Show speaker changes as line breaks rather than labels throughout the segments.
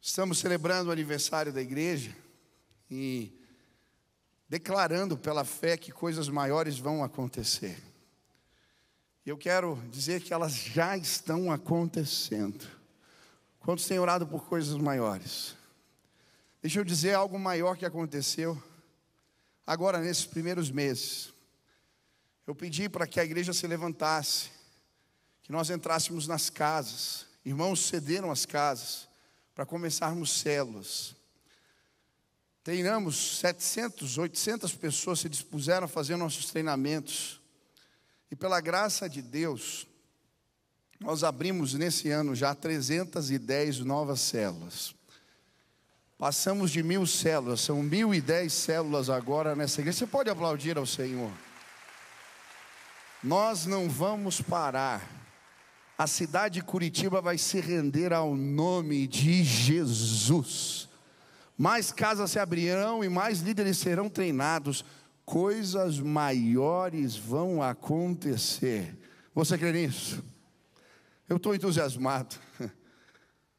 Estamos celebrando o aniversário da igreja e declarando pela fé que coisas maiores vão acontecer. Eu quero dizer que elas já estão acontecendo. Quantos têm orado por coisas maiores? Deixa eu dizer algo maior que aconteceu agora nesses primeiros meses. Eu pedi para que a igreja se levantasse, que nós entrássemos nas casas. Irmãos cederam as casas para começarmos células. Treinamos 700, 800 pessoas se dispuseram a fazer nossos treinamentos. E pela graça de Deus, nós abrimos nesse ano já 310 novas células. Passamos de 1.000 células, são 1.010 células agora nessa igreja. Você pode aplaudir ao Senhor. Nós não vamos parar. A cidade de Curitiba vai se render ao nome de Jesus. Mais casas se abrirão e mais líderes serão treinados. Coisas maiores vão acontecer. Você crê nisso? Eu estou entusiasmado.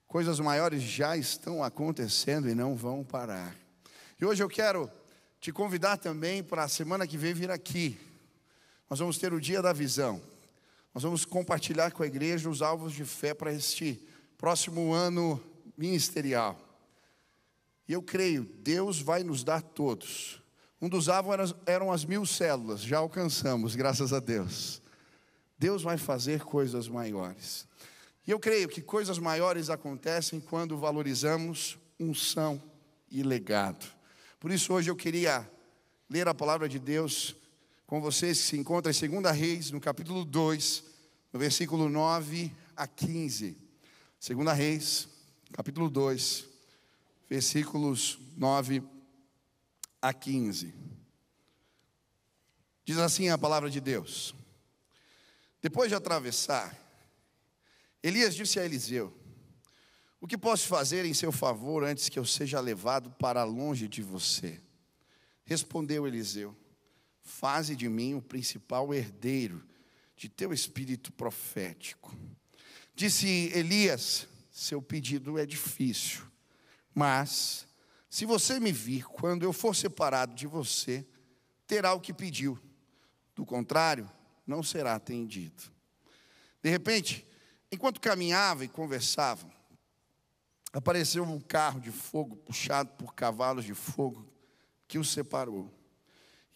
Coisas maiores já estão acontecendo e não vão parar. E hoje eu quero te convidar também para a semana que vem vir aqui. Nós vamos ter o dia da visão. Nós vamos compartilhar com a igreja os alvos de fé para este próximo ano ministerial. E eu creio, Deus vai nos dar todos. Um dos alvos eram as 1.000 células, já alcançamos, graças a Deus. Deus vai fazer coisas maiores. E eu creio que coisas maiores acontecem quando valorizamos unção e legado. Por isso hoje eu queria ler a palavra de Deus com vocês, que se encontra em 2 Reis, no capítulo 2, no versículo 9 a 15. 2 Reis, capítulo 2, versículos 9 a 15. Diz assim a palavra de Deus: depois de atravessar, Elias disse a Eliseu: o que posso fazer em seu favor antes que eu seja levado para longe de você? Respondeu Eliseu: faze de mim o principal herdeiro de teu espírito profético. Disse Elias: seu pedido é difícil, mas se você me vir quando eu for separado de você, terá o que pediu. Do contrário, não será atendido. De repente, enquanto caminhava e conversavam, apareceu um carro de fogo puxado por cavalos de fogo que os separou.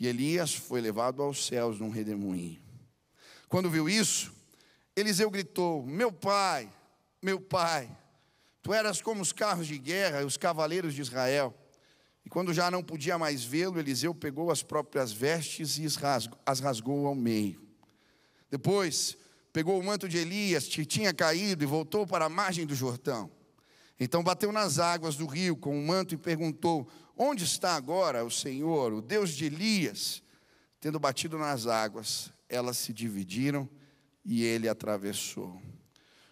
E Elias foi levado aos céus num redemoinho. Quando viu isso, Eliseu gritou: meu pai, tu eras como os carros de guerra e os cavaleiros de Israel. E quando já não podia mais vê-lo, Eliseu pegou as próprias vestes e as rasgou ao meio. Depois, pegou o manto de Elias, que tinha caído, e voltou para a margem do Jordão. Então bateu nas águas do rio com o manto e perguntou: onde está agora o Senhor, o Deus de Elias? Tendo batido nas águas, elas se dividiram e ele atravessou.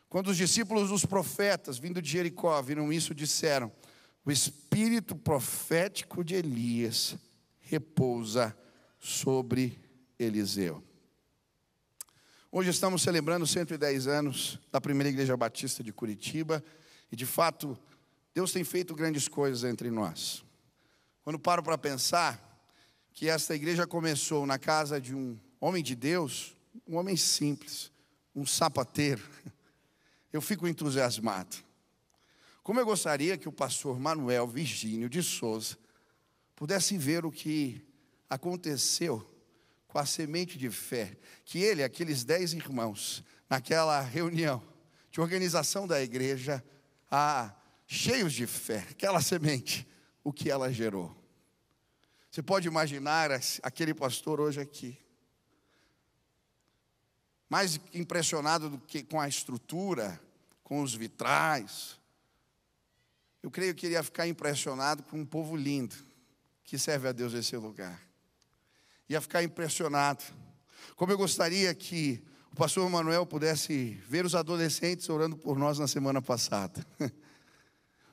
Quando os discípulos dos profetas, vindo de Jericó, viram isso, disseram: o espírito profético de Elias repousa sobre Eliseu. Hoje estamos celebrando 110 anos da primeira igreja batista de Curitiba. E de fato, Deus tem feito grandes coisas entre nós. Quando paro para pensar que esta igreja começou na casa de um homem de Deus, um homem simples, um sapateiro, eu fico entusiasmado. Como eu gostaria que o pastor Manuel Virgínio de Souza pudesse ver o que aconteceu com a semente de fé, que ele, aqueles 10 irmãos, naquela reunião de organização da igreja, cheios de fé, aquela semente, o que ela gerou. Você pode imaginar aquele pastor hoje aqui, mais impressionado do que com a estrutura, com os vitrais. Eu creio que ele ia ficar impressionado com um povo lindo, que serve a Deus nesse lugar. Ia ficar impressionado. Como eu gostaria que o pastor Manuel pudesse ver os adolescentes orando por nós na semana passada.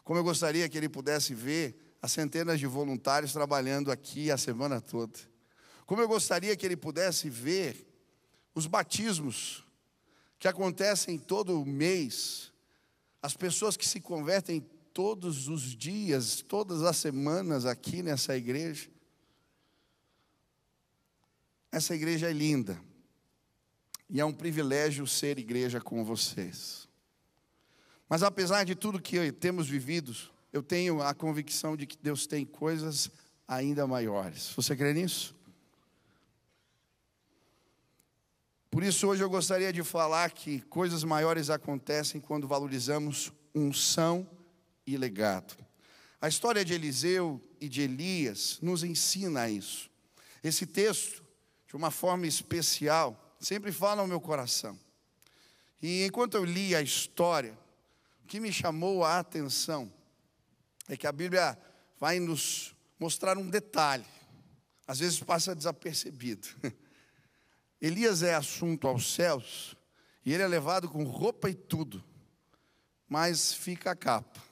Como eu gostaria que ele pudesse ver as centenas de voluntários trabalhando aqui a semana toda. Como eu gostaria que ele pudesse ver os batismos que acontecem todo mês, as pessoas que se convertem todos os dias, todas as semanas aqui nessa igreja. Essa igreja é linda. E é um privilégio ser igreja com vocês. Mas apesar de tudo que temos vivido, eu tenho a convicção de que Deus tem coisas ainda maiores. Você crê nisso? Por isso hoje eu gostaria de falar que coisas maiores acontecem quando valorizamos unção e legado. A história de Eliseu e de Elias nos ensina isso. Esse texto, de uma forma especial, sempre fala ao meu coração. E enquanto eu li a história, o que me chamou a atenção é que a Bíblia vai nos mostrar um detalhe, às vezes passa desapercebido. Elias é assunto aos céus, e ele é levado com roupa e tudo, mas fica a capa.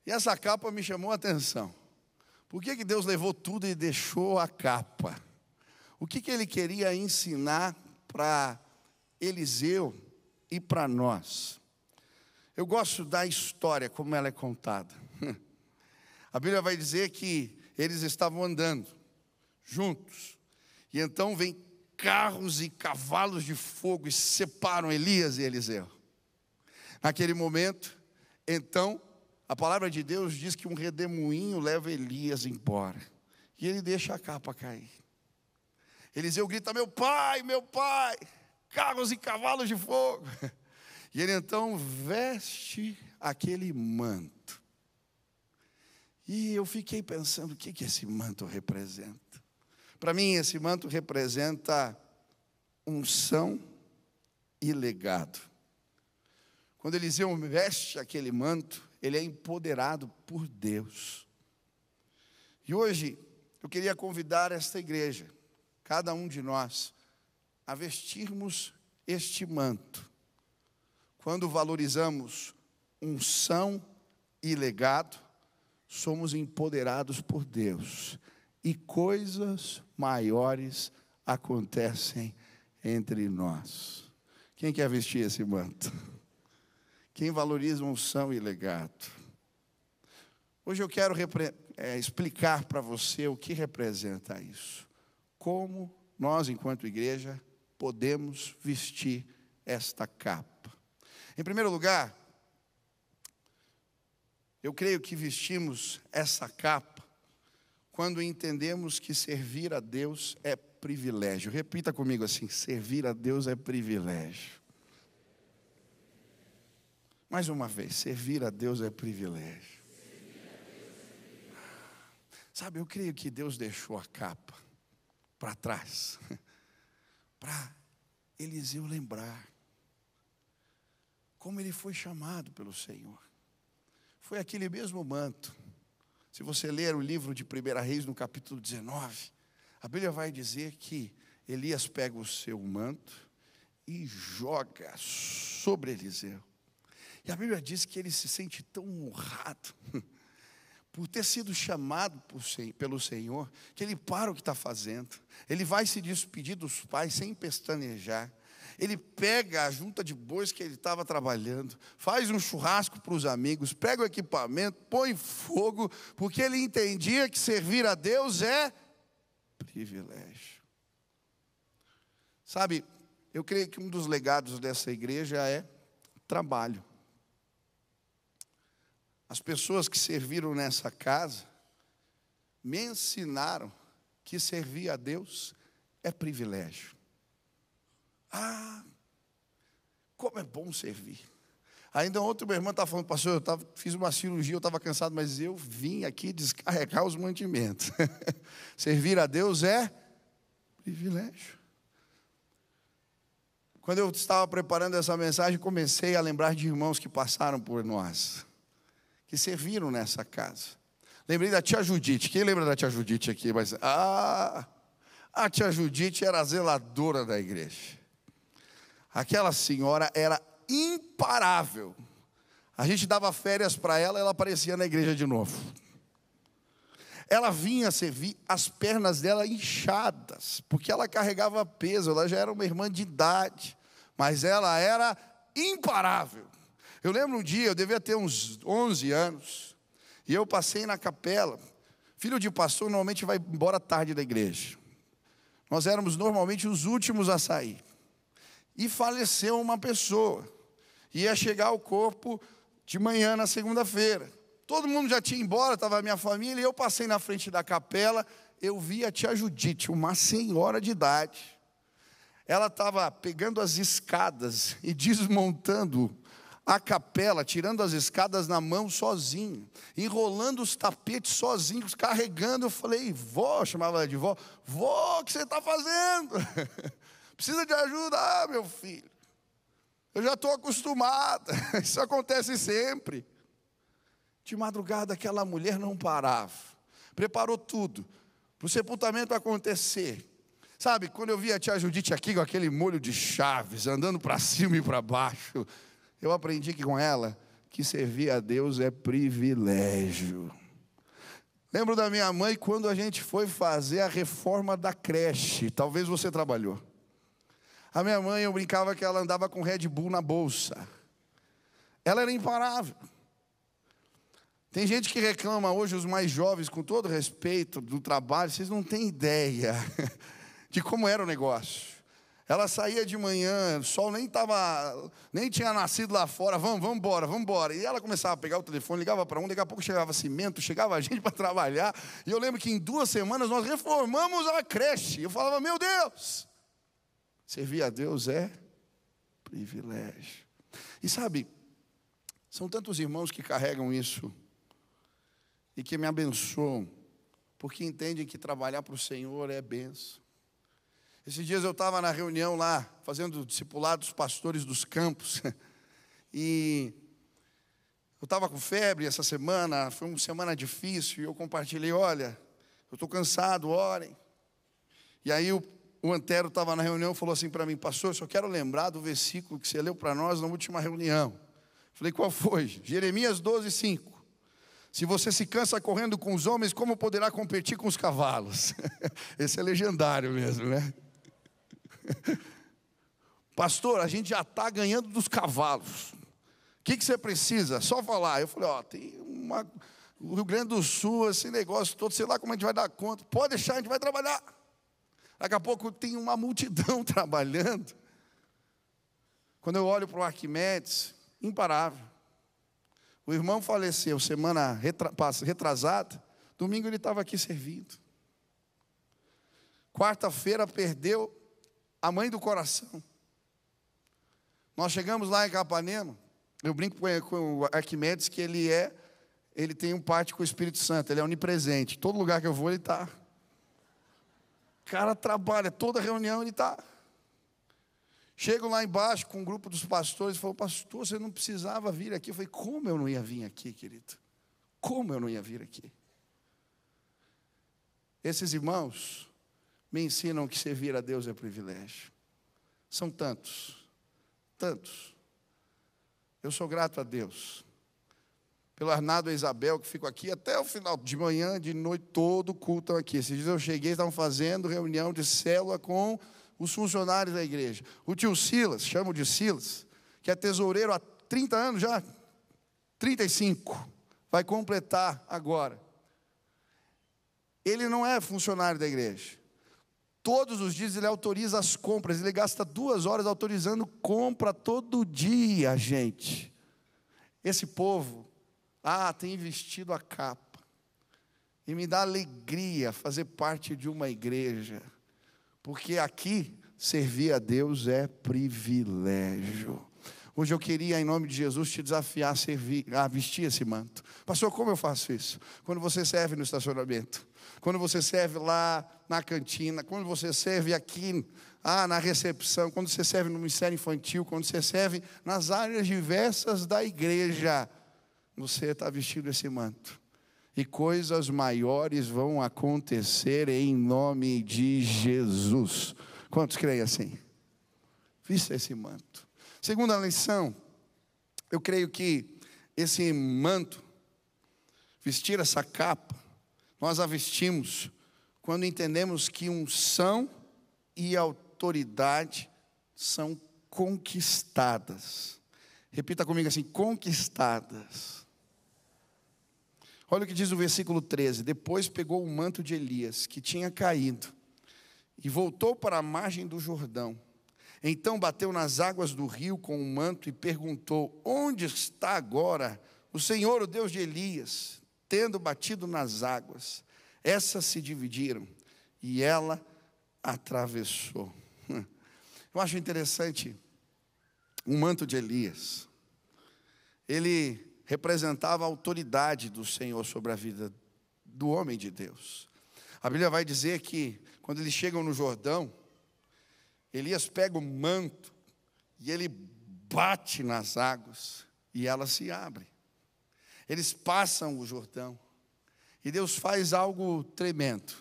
E essa capa me chamou a atenção. Por que Deus levou tudo e deixou a capa? O que ele queria ensinar para Eliseu e para nós? Eu gosto da história, como ela é contada. A Bíblia vai dizer que eles estavam andando juntos. E então vem carros e cavalos de fogo e separam Elias e Eliseu. Naquele momento, então, a palavra de Deus diz que um redemoinho leva Elias embora. E ele deixa a capa cair. Eliseu grita: meu pai, carros e cavalos de fogo. E ele então veste aquele manto. E eu fiquei pensando, o que esse manto representa? Para mim, esse manto representa unção e legado. Quando Eliseu veste aquele manto, ele é empoderado por Deus. E hoje, eu queria convidar esta igreja, cada um de nós, a vestirmos este manto. Quando valorizamos unção e legado, somos empoderados por Deus. E coisas maiores acontecem entre nós. Quem quer vestir esse manto? Quem valoriza unção e legado? Hoje eu quero explicar para você o que representa isso. Como nós, enquanto igreja, podemos vestir esta capa. Em primeiro lugar, eu creio que vestimos essa capa quando entendemos que servir a Deus é privilégio. Repita comigo assim: servir a Deus é privilégio. Mais uma vez, servir a Deus é privilégio. Sabe, eu creio que Deus deixou a capa para trás, para Eliseu lembrar como ele foi chamado pelo Senhor. Foi aquele mesmo manto. Se você ler o livro de 1 Reis, no capítulo 19, a Bíblia vai dizer que Elias pega o seu manto e joga sobre Eliseu. E a Bíblia diz que ele se sente tão honrado por ter sido chamado pelo Senhor, que ele para o que está fazendo. Ele vai se despedir dos pais sem pestanejar. Ele pega a junta de bois que ele estava trabalhando, faz um churrasco para os amigos, pega o equipamento, põe fogo, porque ele entendia que servir a Deus é privilégio. Sabe, eu creio que um dos legados dessa igreja é trabalho. As pessoas que serviram nessa casa me ensinaram que servir a Deus é privilégio. Ah, como é bom servir. Ainda ontem meu irmão estava falando: pastor, fiz uma cirurgia, eu estava cansado, mas eu vim aqui descarregar os mantimentos. Servir a Deus é privilégio. Quando eu estava preparando essa mensagem, comecei a lembrar de irmãos que passaram por nós, que serviram nessa casa. Lembrei da tia Judite. Quem lembra da tia Judite aqui? A tia Judite era a zeladora da igreja. Aquela senhora era imparável. A gente dava férias para ela, ela aparecia na igreja de novo. Ela vinha servir, as pernas dela inchadas, porque ela carregava peso, ela já era uma irmã de idade, mas ela era imparável. Eu lembro um dia, eu devia ter uns 11 anos, e eu passei na capela. Filho de pastor normalmente vai embora tarde da igreja. Nós éramos normalmente os últimos a sair. E faleceu uma pessoa. Ia chegar o corpo de manhã na segunda-feira. Todo mundo já tinha ido embora, estava a minha família, e eu passei na frente da capela. Eu vi a tia Judite, uma senhora de idade. Ela estava pegando as escadas e desmontando a capela, tirando as escadas na mão sozinho, enrolando os tapetes sozinhos, carregando. Eu falei, vó, chamava ela de vó, vó, o que você está fazendo? Precisa de ajuda? Ah, meu filho, eu já estou acostumada, isso acontece sempre. De madrugada aquela mulher não parava, preparou tudo para o sepultamento acontecer. Sabe, quando eu vi a tia Judite aqui com aquele molho de chaves, andando para cima e para baixo, eu aprendi que com ela, que servir a Deus é privilégio. Lembro da minha mãe quando a gente foi fazer a reforma da creche. Talvez você trabalhou. A minha mãe, eu brincava que ela andava com Red Bull na bolsa. Ela era imparável. Tem gente que reclama hoje, os mais jovens, com todo respeito do trabalho, vocês não têm ideia de como era o negócio. Ela saía de manhã, o sol nem tinha nascido lá fora, vamos embora. E ela começava a pegar o telefone, ligava para um, daqui a pouco chegava cimento, chegava a gente para trabalhar. E eu lembro que em 2 semanas nós reformamos a creche. Eu falava, meu Deus, servir a Deus é privilégio. E sabe, são tantos irmãos que carregam isso e que me abençoam, porque entendem que trabalhar para o Senhor é bênção. Esses dias eu estava na reunião lá, fazendo discipulado dos pastores dos campos, e eu estava com febre essa semana, foi uma semana difícil, e eu compartilhei, olha, eu estou cansado, orem. E aí o Antero estava na reunião e falou assim para mim, pastor, eu só quero lembrar do versículo que você leu para nós na última reunião. Falei, qual foi? Jeremias 12:5. Se você se cansa correndo com os homens, como poderá competir com os cavalos? Esse é legendário mesmo, né? Pastor, a gente já está ganhando dos cavalos. O que você precisa? Só falar. Eu falei, tem o Rio Grande do Sul, esse negócio todo, sei lá como a gente vai dar conta. Pode deixar, a gente vai trabalhar. Daqui a pouco tem uma multidão trabalhando. Quando eu olho para o Arquimedes, imparável. O irmão faleceu semana retrasada, domingo ele estava aqui servindo. Quarta-feira perdeu a mãe do coração. Nós chegamos lá em Capanema, eu brinco com o Arquimedes que ele tem um parte com o Espírito Santo, ele é onipresente. Todo lugar que eu vou ele está. O cara trabalha, toda reunião ele está. Chego lá embaixo com um grupo dos pastores e falo, pastor, você não precisava vir aqui. Eu falei, como eu não ia vir aqui, querido? Como eu não ia vir aqui? Esses irmãos me ensinam que servir a Deus é privilégio. São tantos. Eu sou grato a Deus. Pelo Arnaldo e Isabel, que ficam aqui até o final de manhã, de noite, todo culto aqui. Esses dias eu cheguei, estavam fazendo reunião de célula com os funcionários da igreja. O tio Silas, chamo de Silas, que é tesoureiro há 30 anos já, 35, vai completar agora. Ele não é funcionário da igreja. Todos os dias ele autoriza as compras, ele gasta 2 horas autorizando compra todo dia, gente. Esse povo, tem investido a capa. E me dá alegria fazer parte de uma igreja. Porque aqui, servir a Deus é privilégio. Hoje eu queria, em nome de Jesus, te desafiar a vestir esse manto. Pastor, como eu faço isso? Quando você serve no estacionamento, quando você serve lá na cantina, quando você serve aqui na recepção, quando você serve no ministério infantil, quando você serve nas áreas diversas da igreja, você está vestido esse manto. E coisas maiores vão acontecer em nome de Jesus. Quantos creem assim? Vista esse manto. Segunda lição, eu creio que esse manto, vestir essa capa, nós a vestimos quando entendemos que unção e autoridade são conquistadas. Repita comigo assim: conquistadas. Olha o que diz o versículo 13. Depois pegou o manto de Elias, que tinha caído, e voltou para a margem do Jordão. Então bateu nas águas do rio com o manto e perguntou: onde está agora o Senhor, o Deus de Elias? Tendo batido nas águas, essas se dividiram e ela atravessou. Eu acho interessante o manto de Elias. Ele representava a autoridade do Senhor sobre a vida do homem de Deus. A Bíblia vai dizer que quando eles chegam no Jordão, Elias pega o manto e ele bate nas águas e elas se abrem. Eles passam o Jordão e Deus faz algo tremendo.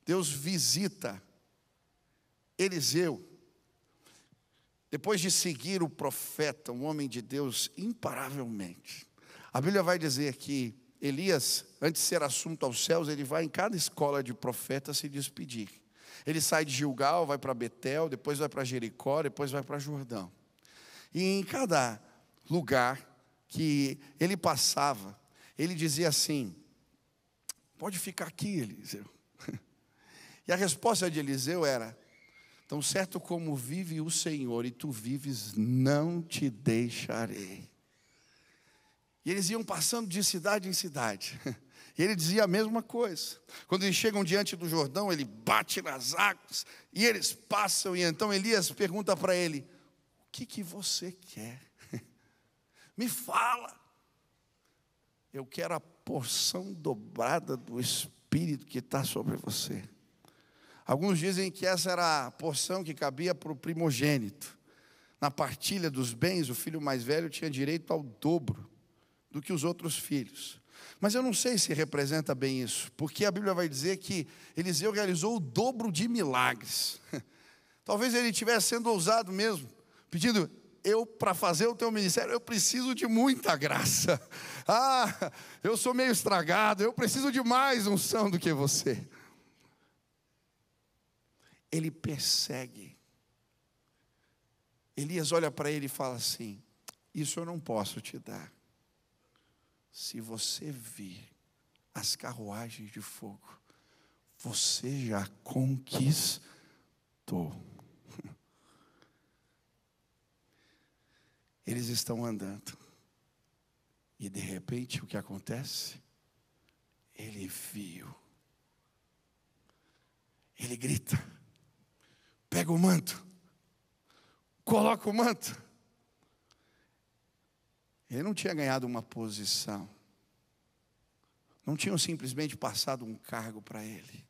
Deus visita Eliseu. Depois de seguir o profeta, um homem de Deus, imparavelmente, a Bíblia vai dizer que Elias, antes de ser assunto aos céus, ele vai em cada escola de profeta se despedir. Ele sai de Gilgal, vai para Betel, depois vai para Jericó, depois vai para Jordão. E em cada lugar que ele passava, ele dizia assim: pode ficar aqui, Eliseu. E a resposta de Eliseu era: tão certo como vive o Senhor e tu vives, não te deixarei. E eles iam passando de cidade em cidade. E ele dizia a mesma coisa. Quando eles chegam diante do Jordão, ele bate nas águas e eles passam. E então Elias pergunta para ele: o que você quer? Me fala. Eu quero a porção dobrada do Espírito que está sobre você. Alguns dizem que essa era a porção que cabia para o primogênito. Na partilha dos bens, o filho mais velho tinha direito ao dobro do que os outros filhos. Mas eu não sei se representa bem isso, porque a Bíblia vai dizer que Eliseu realizou o dobro de milagres. Talvez ele estivesse sendo ousado mesmo, pedindo: para fazer o teu ministério, eu preciso de muita graça. Eu sou meio estragado, eu preciso de mais unção do que você. Ele persegue. Elias olha para ele e fala assim: isso eu não posso te dar. Se você vir as carruagens de fogo, você já conquistou. Eles estão andando. E de repente o que acontece? Ele viu. Ele grita: pega o manto, coloca o manto. Ele não tinha ganhado uma posição, não tinham simplesmente passado um cargo para ele.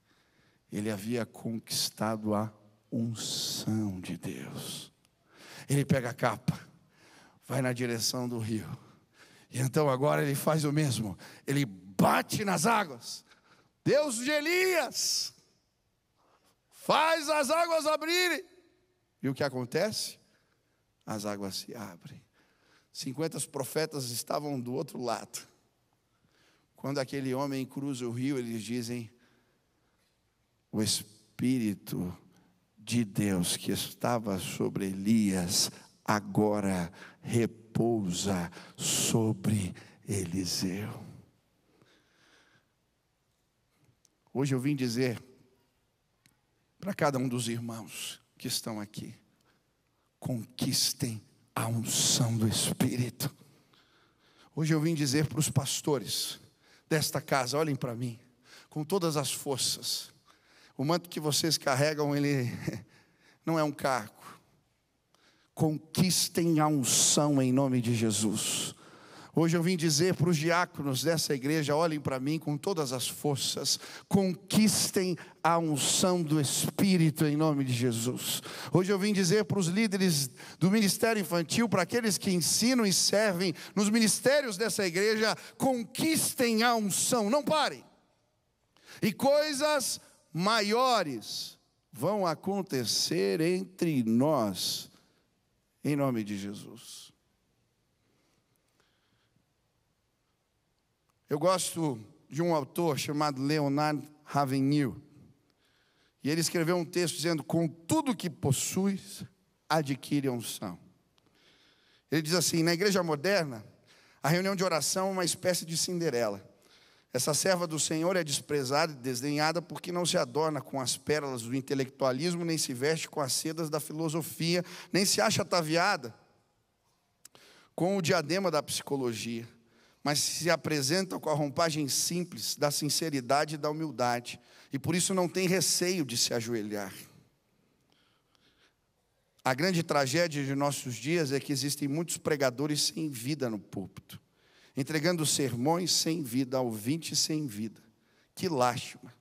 Ele havia conquistado a unção de Deus. Ele pega a capa, vai na direção do rio, e então agora ele faz o mesmo. Ele bate nas águas. Deus de Elias, faz as águas abrirem. E o que acontece? As águas se abrem. 50 profetas estavam do outro lado. Quando aquele homem cruza o rio, eles dizem: o Espírito de Deus que estava sobre Elias, agora repousa sobre Eliseu. Hoje eu vim dizer para cada um dos irmãos que estão aqui: conquistem a unção do Espírito. Hoje eu vim dizer para os pastores desta casa: olhem para mim, com todas as forças. O manto que vocês carregam, ele não é um cargo. Conquistem a unção em nome de Jesus. Hoje eu vim dizer para os diáconos dessa igreja: olhem para mim com todas as forças, conquistem a unção do Espírito em nome de Jesus. Hoje eu vim dizer para os líderes do ministério infantil, para aqueles que ensinam e servem nos ministérios dessa igreja: conquistem a unção, não parem. E coisas maiores vão acontecer entre nós, em nome de Jesus. Eu gosto de um autor chamado Leonard Ravenhill. E ele escreveu um texto dizendo: com tudo que possuis, adquire a unção. Ele diz assim: na igreja moderna, a reunião de oração é uma espécie de Cinderela. Essa serva do Senhor é desprezada e desdenhada porque não se adorna com as pérolas do intelectualismo, nem se veste com as sedas da filosofia, nem se acha ataviada com o diadema da psicologia, mas se apresenta com a roupagem simples da sinceridade e da humildade, e por isso não tem receio de se ajoelhar. A grande tragédia de nossos dias é que existem muitos pregadores sem vida no púlpito, entregando sermões sem vida, ouvintes sem vida. Que lástima.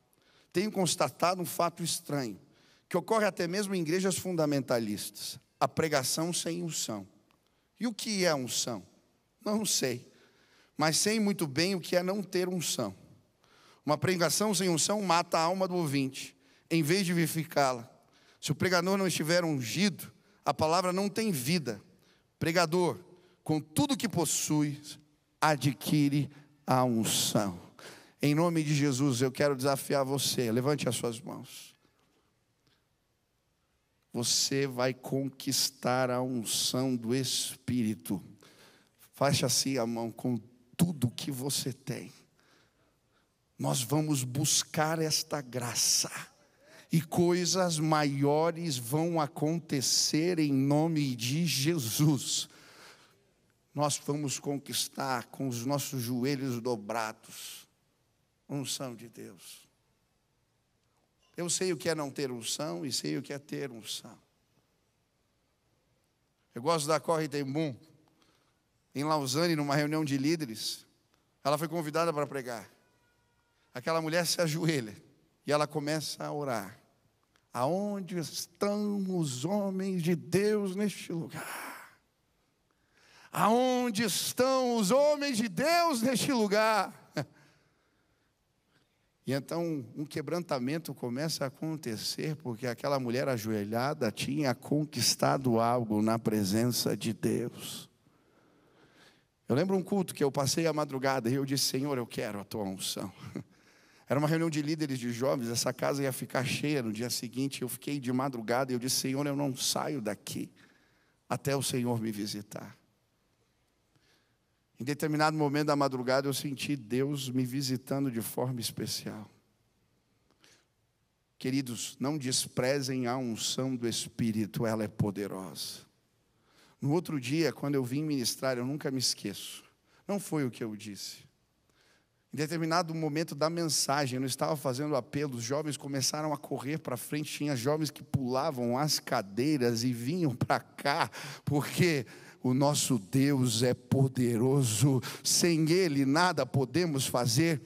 Tenho constatado um fato estranho, que ocorre até mesmo em igrejas fundamentalistas: a pregação sem unção. E o que é unção? Não sei, mas sei muito bem o que é não ter unção. Uma pregação sem unção mata a alma do ouvinte, em vez de vivificá-la. Se o pregador não estiver ungido, a palavra não tem vida. Pregador, com tudo que possui, adquire a unção. Em nome de Jesus, eu quero desafiar você. Levante as suas mãos. Você vai conquistar a unção do Espírito. Feche assim a mão com tudo que você tem. Nós vamos buscar esta graça. E coisas maiores vão acontecer em nome de Jesus. Nós vamos conquistar com os nossos joelhos dobrados a unção de Deus. Eu sei o que é não ter unção e sei o que é ter unção. Eu gosto da Corrie ten Boom, em Lausanne, numa reunião de líderes. Ela foi convidada para pregar. Aquela mulher se ajoelha e ela começa a orar. Aonde estão os homens de Deus neste lugar? Aonde estão os homens de Deus neste lugar? E então um quebrantamento começa a acontecer, porque aquela mulher ajoelhada tinha conquistado algo na presença de Deus. Eu lembro um culto que eu passei a madrugada e eu disse: Senhor, eu quero a tua unção. Era uma reunião de líderes de jovens, essa casa ia ficar cheia no dia seguinte. Eu fiquei de madrugada e eu disse: Senhor, eu não saio daqui até o Senhor me visitar. Em determinado momento da madrugada eu senti Deus me visitando de forma especial. Queridos, não desprezem a unção do Espírito, ela é poderosa. No outro dia, quando eu vim ministrar, eu nunca me esqueço, não foi o que eu disse. Em determinado momento da mensagem, eu não estava fazendo apelo, os jovens começaram a correr para frente, tinha jovens que pulavam as cadeiras e vinham para cá, porque o nosso Deus é poderoso, sem Ele nada podemos fazer.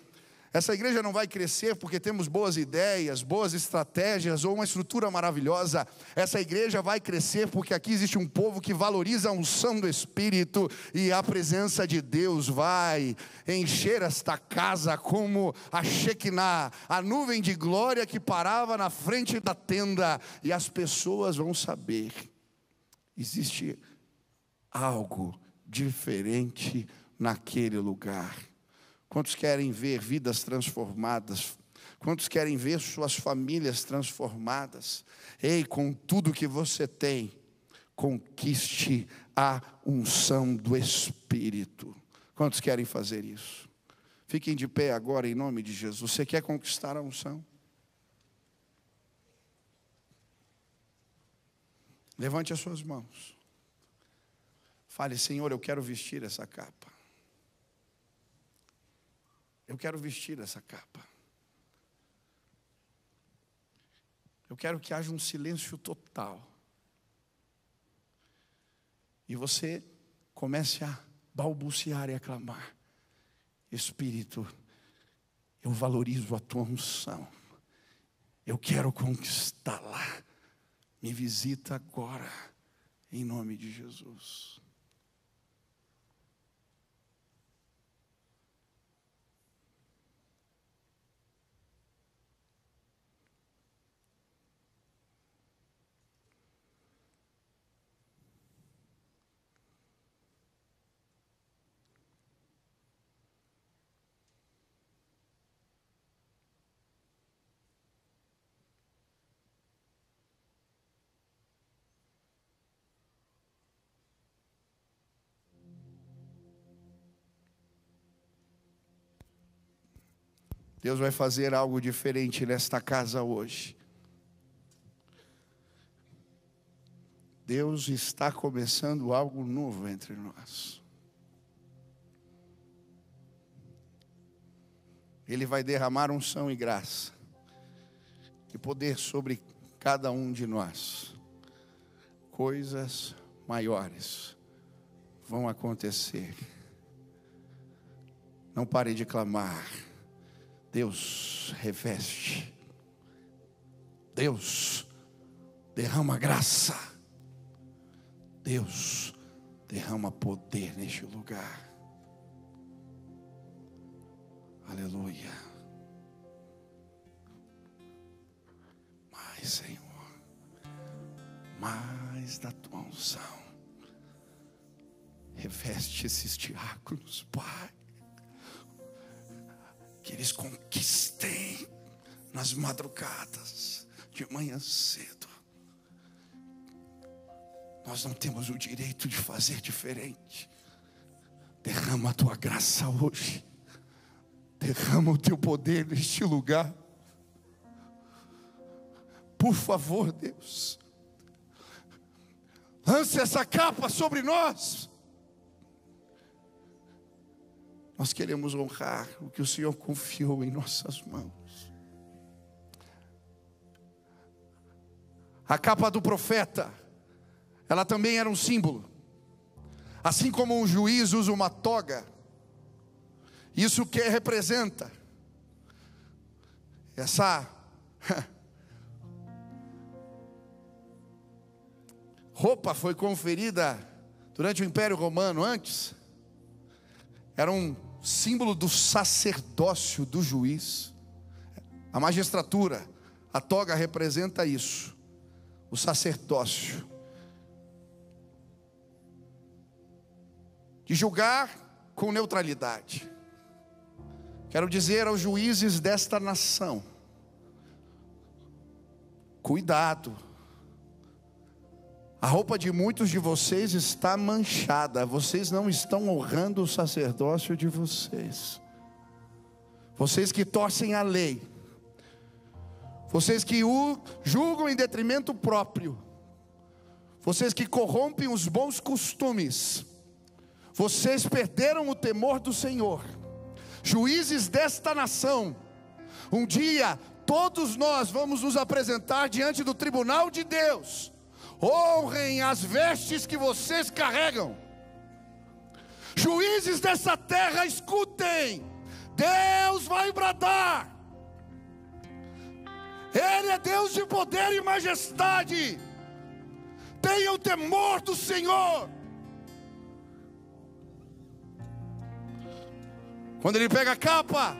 Essa igreja não vai crescer porque temos boas ideias, boas estratégias ou uma estrutura maravilhosa. Essa igreja vai crescer porque aqui existe um povo que valoriza a unção do Espírito, e a presença de Deus vai encher esta casa como a Shekinah, a nuvem de glória que parava na frente da tenda, e as pessoas vão saber: existe algo diferente naquele lugar. Quantos querem ver vidas transformadas? Quantos querem ver suas famílias transformadas? Ei, com tudo que você tem, conquiste a unção do Espírito. Quantos querem fazer isso? Fiquem de pé agora em nome de Jesus. Você quer conquistar a unção? Levante as suas mãos. Fale: Senhor, eu quero vestir essa capa. Eu quero vestir essa capa. Eu quero que haja um silêncio total. E você comece a balbuciar e a clamar: Espírito, eu valorizo a tua unção. Eu quero conquistá-la. Me visita agora, em nome de Jesus. Deus vai fazer algo diferente nesta casa hoje. Deus está começando algo novo entre nós. Ele vai derramar unção e graça e poder sobre cada um de nós. Coisas maiores vão acontecer. Não pare de clamar. Deus reveste. Deus derrama graça. Deus derrama poder neste lugar. Aleluia. Mais, Senhor, mais da tua unção. Reveste esses diáconos, Pai, que eles conquistem nas madrugadas, de manhã cedo. Nós não temos o direito de fazer diferente. Derrama a tua graça hoje. Derrama o teu poder neste lugar. Por favor, Deus, lance essa capa sobre nós. Nós queremos honrar o que o Senhor confiou em nossas mãos. A capa do profeta, ela também era um símbolo. Assim como um juiz usa uma toga, isso que representa essa roupa foi conferida durante o Império Romano. Antes era um símbolo do sacerdócio do juiz, a magistratura. A toga representa isso, o sacerdócio, de julgar com neutralidade. Quero dizer aos juízes desta nação: cuidado. A roupa de muitos de vocês está manchada. Vocês não estão honrando o sacerdócio de vocês. Vocês que torcem a lei, vocês que o julgam em detrimento próprio, vocês que corrompem os bons costumes, vocês perderam o temor do Senhor. Juízes desta nação, um dia todos nós vamos nos apresentar diante do tribunal de Deus. Honrem as vestes que vocês carregam. Juízes dessa terra, escutem. Deus vai bradar. Ele é Deus de poder e majestade. Tenham temor do Senhor. Quando ele pega a capa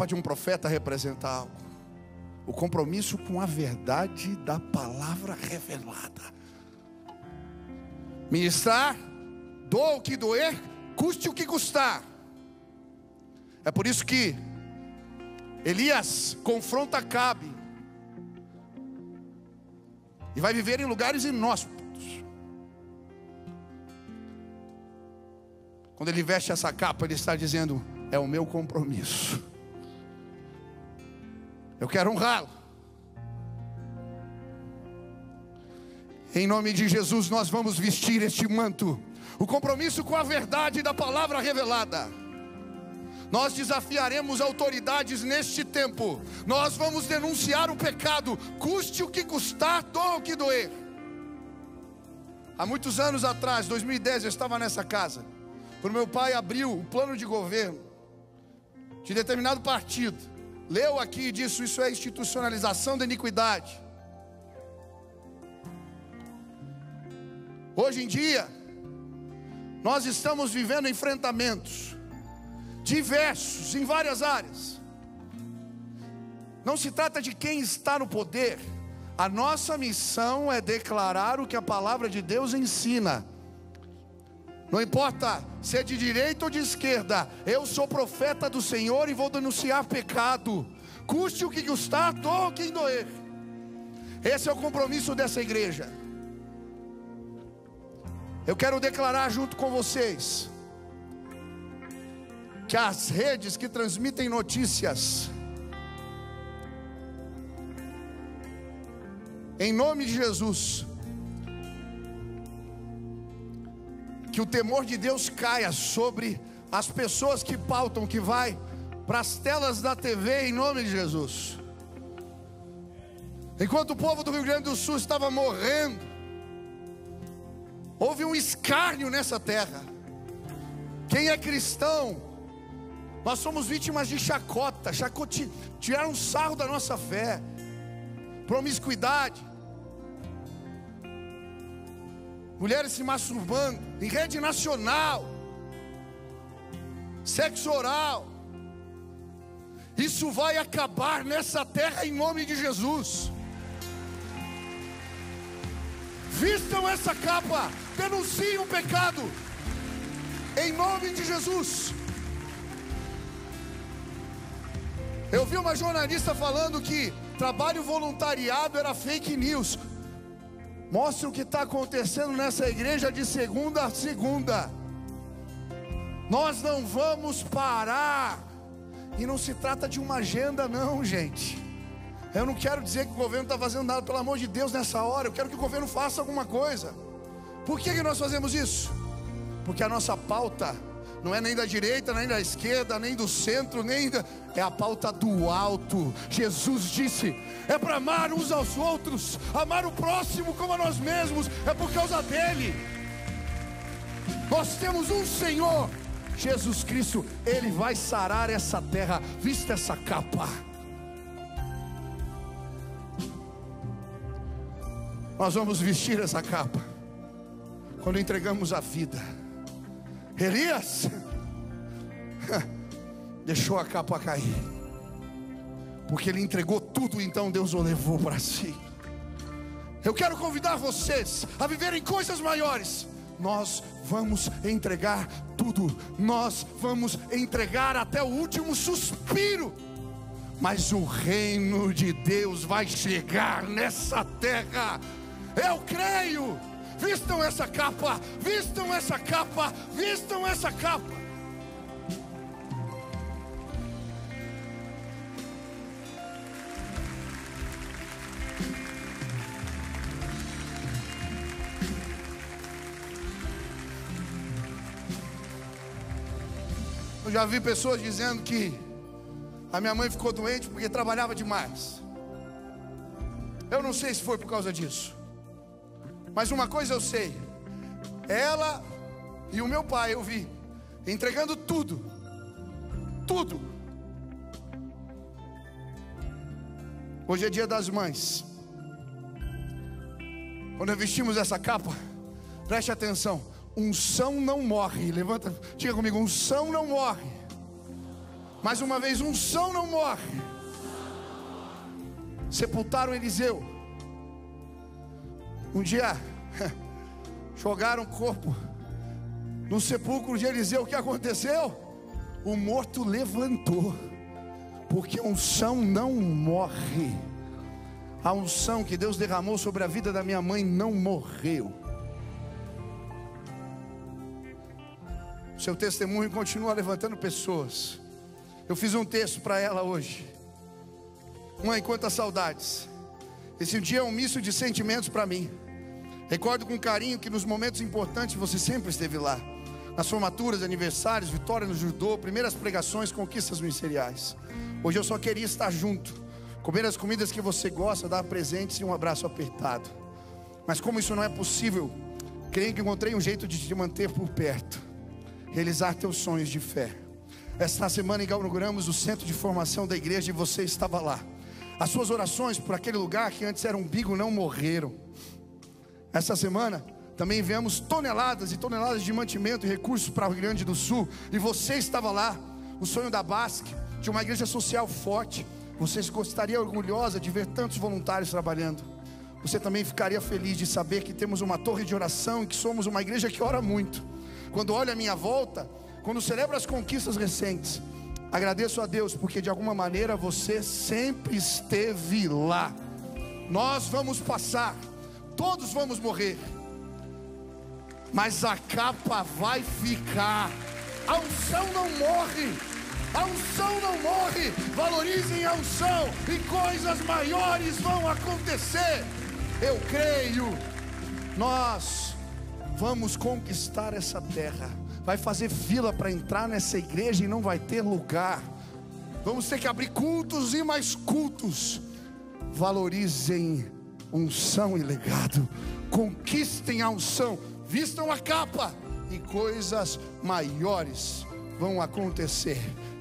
de um profeta representa algo: o compromisso com a verdade da palavra revelada. Ministrar, doa o que doer, custe o que custar. É por isso que Elias confronta Acabe e vai viver em lugares inóspitos. Quando ele veste essa capa, ele está dizendo: é o meu compromisso. Eu quero honrá-lo. Em nome de Jesus, nós vamos vestir este manto, o compromisso com a verdade da palavra revelada. Nós desafiaremos autoridades neste tempo. Nós vamos denunciar o pecado, custe o que custar, doa o que doer. Há muitos anos atrás, 2010, eu estava nessa casa, quando meu pai abriu o plano de governo de determinado partido. Leu aqui e disse: isso é institucionalização da iniquidade. Hoje em dia, nós estamos vivendo enfrentamentos diversos em várias áreas. Não se trata de quem está no poder. A nossa missão é declarar o que a palavra de Deus ensina. Não importa se é de direita ou de esquerda, eu sou profeta do Senhor e vou denunciar pecado, custe o que custar, doa o que doer. Esse é o compromisso dessa igreja. Eu quero declarar junto com vocês que as redes que transmitem notícias, em nome de Jesus, que o temor de Deus caia sobre as pessoas que pautam, que vai para as telas da TV, em nome de Jesus. Enquanto o povo do Rio Grande do Sul estava morrendo, houve um escárnio nessa terra. Quem é cristão, nós somos vítimas de chacota, tiraram sarro da nossa fé, promiscuidade, mulheres se masturbando em rede nacional, sexo oral. Isso vai acabar nessa terra em nome de Jesus. Vistam essa capa, denunciem o pecado em nome de Jesus. Eu vi uma jornalista falando que trabalho voluntariado era fake news. Mostre o que está acontecendo nessa igreja de segunda a segunda. Nós não vamos parar. E não se trata de uma agenda não, gente. Eu não quero dizer que o governo está fazendo nada, pelo amor de Deus, nessa hora. Eu quero que o governo faça alguma coisa. Por que nós fazemos isso? Porque a nossa pauta não é nem da direita, nem da esquerda, nem do centro, é a pauta do alto. Jesus disse: é para amar uns aos outros, amar o próximo como a nós mesmos. É por causa dele. Nós temos um Senhor, Jesus Cristo. Ele vai sarar essa terra. Vista essa capa. Nós vamos vestir essa capa quando entregamos a vida. Elias deixou a capa cair, porque ele entregou tudo, então Deus o levou para si. Eu quero convidar vocês a viverem coisas maiores. Nós vamos entregar tudo, nós vamos entregar até o último suspiro, mas o reino de Deus vai chegar nessa terra. Eu creio. Vistam essa capa, vistam essa capa, vistam essa capa. Eu já vi pessoas dizendo que a minha mãe ficou doente porque trabalhava demais. Eu não sei se foi por causa disso, mas uma coisa eu sei: ela e o meu pai, eu vi entregando tudo. Hoje é dia das mães. Quando vestimos essa capa, preste atenção: unção não morre. Levanta, diga comigo: unção não morre. Mais uma vez: unção não morre. Sepultaram Eliseu. Um dia jogaram o corpo no sepulcro de Eliseu. O que aconteceu? O morto levantou, porque a unção não morre. A unção que Deus derramou sobre a vida da minha mãe não morreu. Seu testemunho continua levantando pessoas. Eu fiz um texto para ela hoje: mãe, quantas saudades. Esse dia é um misto de sentimentos para mim. Recordo com carinho que nos momentos importantes você sempre esteve lá. Nas formaturas, aniversários, vitória no judô, primeiras pregações, conquistas ministeriais. Hoje eu só queria estar junto, comer as comidas que você gosta, dar presentes e um abraço apertado. Mas como isso não é possível, creio que encontrei um jeito de te manter por perto, realizar teus sonhos de fé. Esta semana inauguramos o centro de formação da igreja e você estava lá. As suas orações por aquele lugar que antes era um umbigo não morreram. Essa semana também enviamos toneladas e toneladas de mantimento e recursos para o Rio Grande do Sul, e você estava lá. O sonho da Basque, de uma igreja social forte. Você gostaria orgulhosa de ver tantos voluntários trabalhando. Você também ficaria feliz de saber que temos uma torre de oração e que somos uma igreja que ora muito. Quando olho à minha volta, quando celebro as conquistas recentes, agradeço a Deus porque de alguma maneira você sempre esteve lá. Nós vamos passar, todos vamos morrer, mas a capa vai ficar. A unção não morre. A unção não morre. Valorizem a unção e coisas maiores vão acontecer. Eu creio. Nós vamos conquistar essa terra. Vai fazer fila para entrar nessa igreja e não vai ter lugar. Vamos ter que abrir cultos e mais cultos. Valorizem unção e legado. Conquistem a unção. Vistam a capa. E coisas maiores vão acontecer.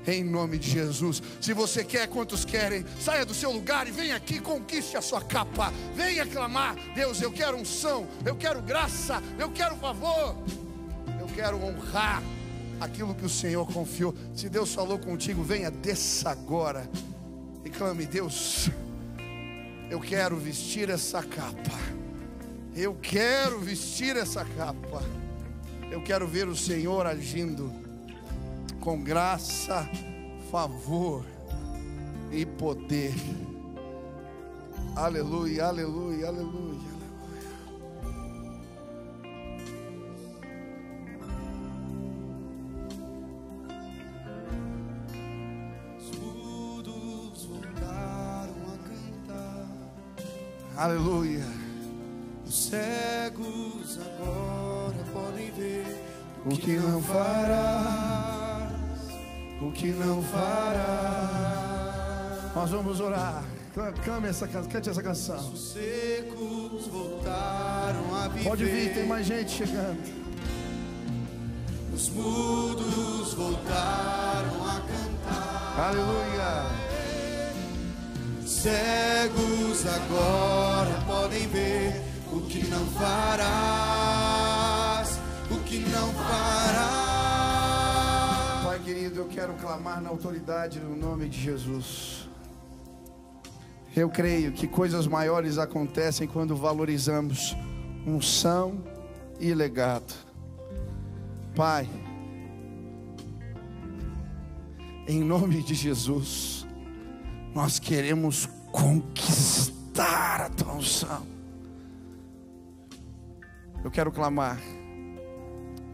Em nome de Jesus. Se você quer, quantos querem, saia do seu lugar e venha aqui, conquiste a sua capa. Venha clamar: Deus, eu quero unção, eu quero graça, eu quero favor, eu quero honrar aquilo que o Senhor confiou. Se Deus falou contigo, venha, desça agora e clame: Deus, eu quero vestir essa capa. Eu quero vestir essa capa. Eu quero ver o Senhor agindo com graça, favor e poder. Aleluia, aleluia, aleluia, aleluia.
Os mudos voltaram a cantar.
Aleluia.
Os cegos agora podem ver
O que não fará.
o que não fará.
Nós vamos orar. Cante essa canção.
Os secos voltaram a viver.
Pode vir, tem mais gente chegando.
Os mudos voltaram a cantar.
Aleluia.
Cegos agora podem ver o que não farás, o que não farás.
Pai querido, eu quero clamar na autoridade no nome de Jesus. Eu creio que coisas maiores acontecem quando valorizamos unção e legado. Pai, em nome de Jesus, nós queremos conquistar a tua unção. Eu quero clamar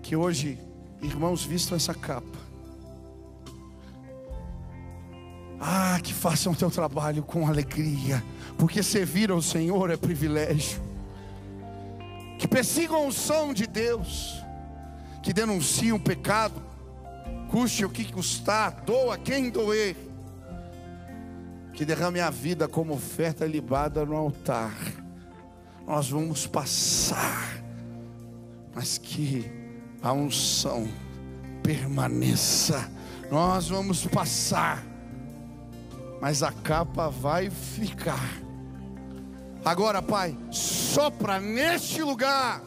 que hoje irmãos vistam essa capa. Que façam o teu trabalho com alegria, porque servir ao Senhor é privilégio. Que persigam a unção de Deus, que denunciem o pecado, custe o que custar, doa quem doer. Que derrame a vida como oferta libada no altar. Nós vamos passar, mas que a unção permaneça. Nós vamos passar, mas a capa vai ficar. Agora, Pai, sopra neste lugar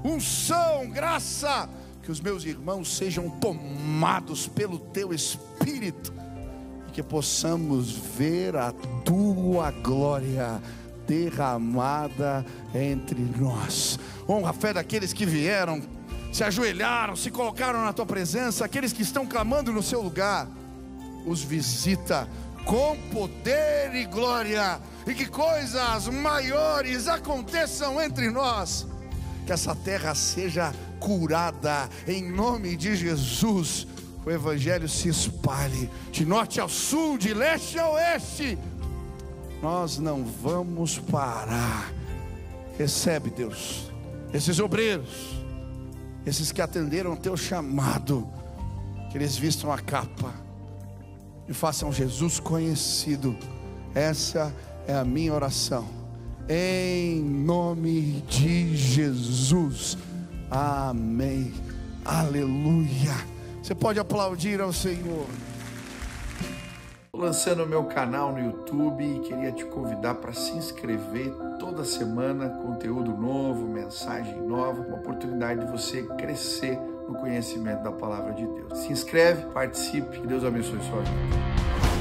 unção, graça, que os meus irmãos sejam tomados pelo Teu Espírito, e que possamos ver a Tua glória derramada entre nós. Honra a fé daqueles que vieram, se ajoelharam, se colocaram na Tua presença, aqueles que estão clamando no Seu lugar. Os visita com poder e glória, e que coisas maiores aconteçam entre nós. Que essa terra seja curada em nome de Jesus. O Evangelho se espalhe de norte ao sul, de leste a oeste. Nós não vamos parar. Recebe, Deus, esses obreiros, esses que atenderam o Teu chamado, que eles vistam a capa e façam Jesus conhecido. Essa é a minha oração, em nome de Jesus, amém, aleluia. Você pode aplaudir ao Senhor.
Estou lançando o meu canal no YouTube e queria te convidar para se inscrever. Toda semana, conteúdo novo, mensagem nova, uma oportunidade de você crescer no conhecimento da palavra de Deus. Se inscreve, participe, que Deus abençoe sua vida.